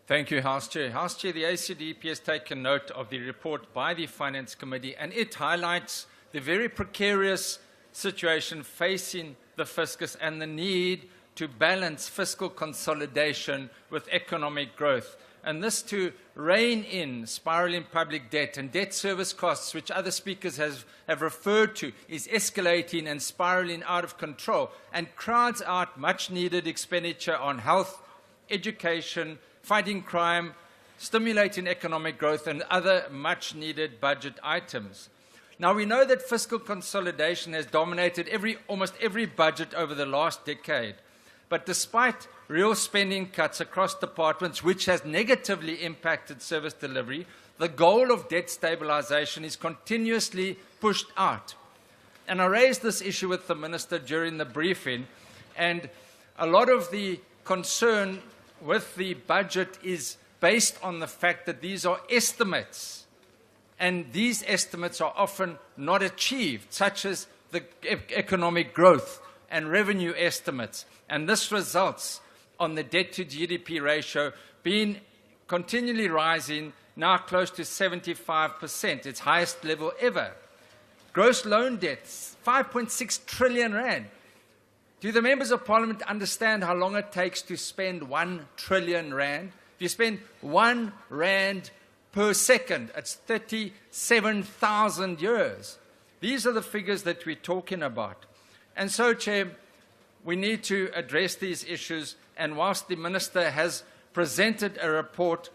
Thank you, House Chair. House Chair, the ACDP has taken note of the report by the Finance Committee, and it highlights the very precarious situation facing the fiscus and the need to balance fiscal consolidation with economic growth. And this to rein in spiraling public debt and debt service costs, which other speakers have referred to, is escalating and spiraling out of control and crowds out much-needed expenditure on health, education, fighting crime, stimulating economic growth, and other much-needed budget items. Now, we know that fiscal consolidation has dominated almost every budget over the last decade. But despite real spending cuts across departments, which has negatively impacted service delivery, the goal of debt stabilization is continuously pushed out. And I raised this issue with the Minister during the briefing, and a lot of the concern with the budget is based on the fact that these are estimates, and these estimates are often not achieved, such as the economic growth and revenue estimates. And this results on the debt-to-GDP ratio being continually rising, now close to 75%, its highest level ever. Gross loan debts, 5.6 trillion rand. Do the members of Parliament understand how long it takes to spend 1 trillion rand? If you spend 1 rand per second, it's 37,000 years. These are the figures that we're talking about. And so, Chair, we need to address these issues, and whilst the Minister has presented a report,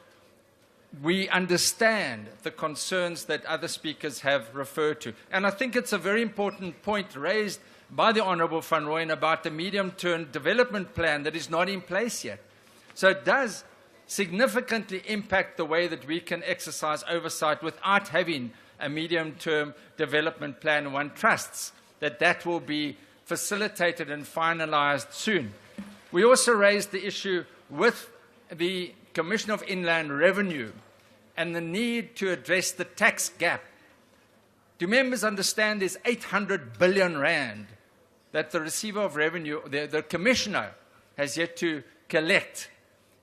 we understand the concerns that other speakers have referred to. And I think it's a very important point raised by the Honourable Van Rooyen about the medium-term development plan that is not in place yet. So it does significantly impact the way that we can exercise oversight without having a medium-term development plan, and one trusts that that will be facilitated and finalized soon. We also raised the issue with the Commission of Inland Revenue and the need to address the tax gap. Do members understand there's 800 billion rand that the receiver of revenue, the commissioner, has yet to collect?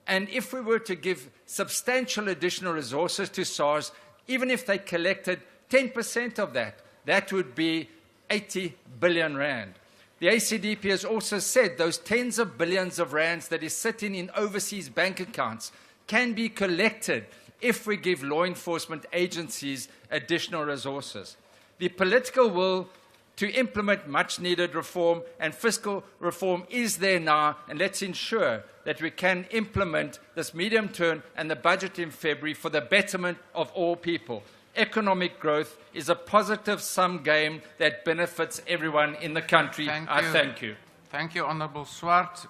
And if we were to give substantial additional resources to SARS, even if they collected 10% of that, that would be 80 billion rand. The ACDP has also said those tens of billions of rands that is sitting in overseas bank accounts can be collected if we give law enforcement agencies additional resources. The political will to implement much-needed reform and fiscal reform is there now, and let's ensure that we can implement this medium term and the budget in February for the betterment of all people. Economic growth is a positive sum game that benefits everyone in the country. Thank you. Thank you, Honourable Swart.